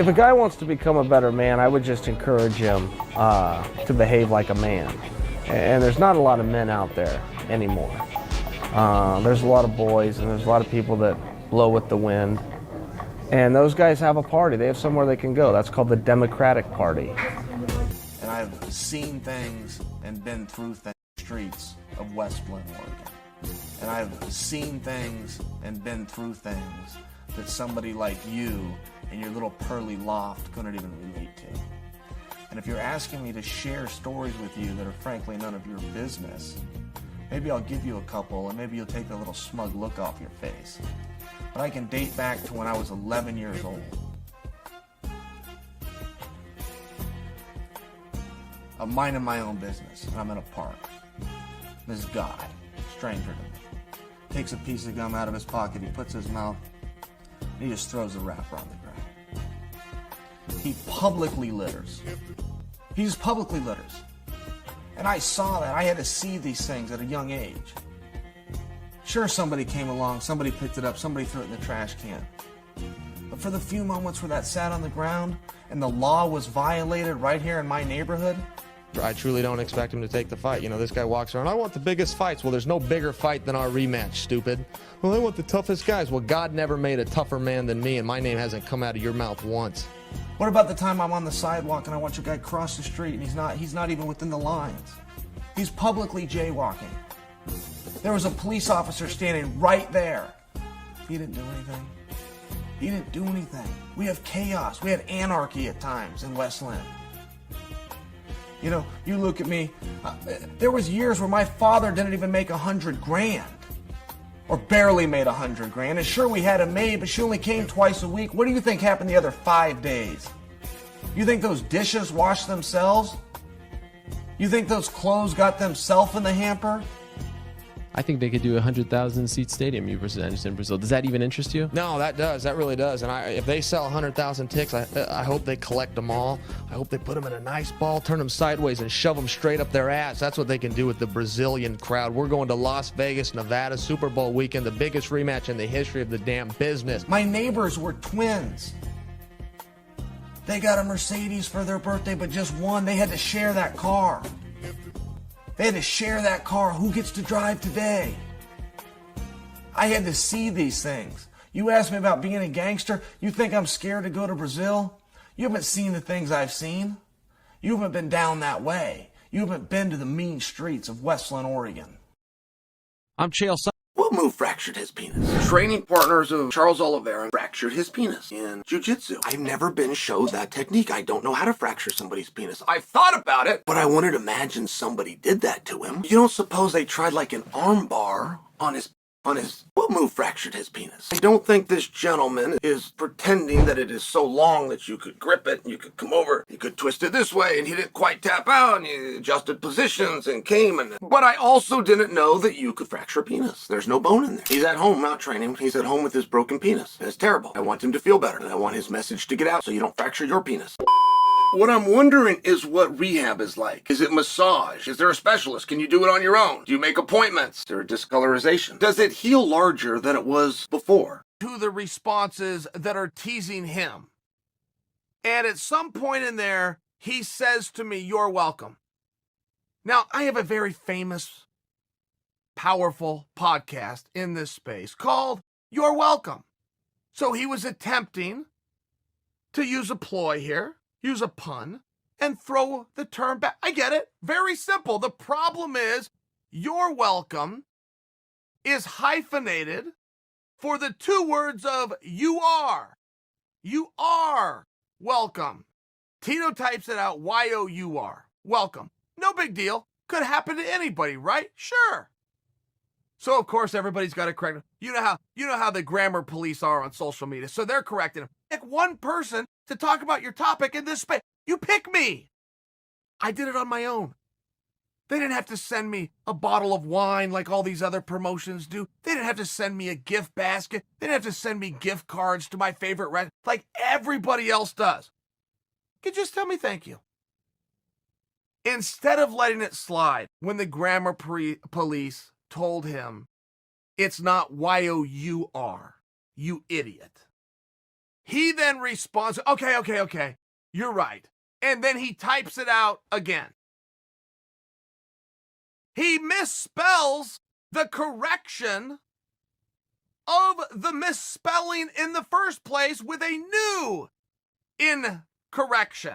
If a guy wants to become a better man, I would just encourage him to behave like a man. And there's not a lot of men out there anymore. There's a lot of boys and there's a lot of people that blow with the wind. And those guys have a party. They have somewhere they can go. That's called the Democratic Party. And I've seen things and been through streets of West Flint, Oregon. And I've seen things and been through things that somebody like you in your little pearly loft couldn't even relate to. And if you're asking me to share stories with you that are frankly none of your business, maybe I'll give you a couple and maybe you'll take a little smug look off your face. But I can date back to when I was 11 years old. I'm minding my own business and I'm in a park. This guy, stranger to me, takes a piece of gum out of his pocket, he puts his mouth, and he just throws the wrapper on the ground. He publicly litters. He just publicly litters. And I saw that. I had to see these things at a young age. Sure, somebody came along, somebody picked it up, somebody threw it in the trash can. But for the few moments where that sat on the ground and the law was violated right here in my neighborhood, I truly don't expect him to take the fight. You know, this guy walks around, I want the biggest fights. Well, there's no bigger fight than our rematch, stupid. Well, I want the toughest guys. Well, God never made a tougher man than me, and my name hasn't come out of your mouth once. what about the time I'm on the sidewalk and I watch a guy cross the street and he's not even within the lines? He's publicly jaywalking. There was a police officer standing right there. He didn't do anything. He didn't do anything. We have chaos. We have anarchy at times in Westland. You know, you look at me, there was years where my father didn't even make $100,000. Or barely made $100,000. And sure, we had a maid, but she only came twice a week. What do you think happened the other 5 days? You think those dishes washed themselves? You think those clothes got themselves in the hamper? I think they could do a 100,000-seat stadium you presented in Brazil. Does that even interest you? No, that does. That really does. And if they sell 100,000 tickets, I hope they collect them all. I hope they put them in a nice ball, turn them sideways, and shove them straight up their ass. That's what they can do with the Brazilian crowd. We're going to Las Vegas, Nevada, Super Bowl weekend, the biggest rematch in the history of the damn business. My neighbors were twins. They got a Mercedes for their birthday, but just one. They had to share that car. They had to share that car. Who gets to drive today? I had to see these things. You ask me about being a gangster. You think I'm scared to go to Brazil? You haven't seen the things I've seen. You haven't been down that way. You haven't been to the mean streets of Westland, Oregon. I'm Chael Sonnen. What move fractured his penis? Training partners of Charles Oliveira fractured his penis in jiu-jitsu. I've never been showed that technique. I don't know how to fracture somebody's penis. I've thought about it, but I wanted to imagine somebody did that to him. You don't suppose they tried like an arm bar on his what move fractured his penis? I don't think this gentleman is pretending that it is so long that you could grip it and you could come over, you could twist it this way and he didn't quite tap out and you adjusted positions and but I also didn't know that you could fracture a penis. There's no bone in there. He's at home not training. He's at home with his broken penis. It's terrible. I want him to feel better and I want his message to get out so you don't fracture your penis. What I'm wondering is what rehab is like. Is it massage? Is there a specialist? Can you do it on your own? Do you make appointments? Is there a discolorization? Does it heal larger than it was before? To the responses that are teasing him. And at some point in there, he says to me, "You're welcome." Now, I have a very famous, powerful podcast in this space called You're Welcome. So he was attempting to use a ploy here. Use a pun, and throw the term back. I get it. Very simple. The problem is, "you're welcome" is hyphenated for the two words of "you are." You are welcome. Tito types it out, Y-O-U-R. Welcome. No big deal. Could happen to anybody, right? Sure. So, of course, everybody's got to correct him. You know how the grammar police are on social media. So they're correcting him. Pick one person to talk about your topic in this space. You pick me. I did it on my own. They didn't have to send me a bottle of wine like all these other promotions do. They didn't have to send me a gift basket. They didn't have to send me gift cards to my favorite restaurant like everybody else does. You can just tell me thank you. Instead of letting it slide when the grammar police told him it's not Y-O-U-R, you idiot. He then responds, okay, you're right. And then he types it out again. He misspells the correction of the misspelling in the first place with a new incorrection.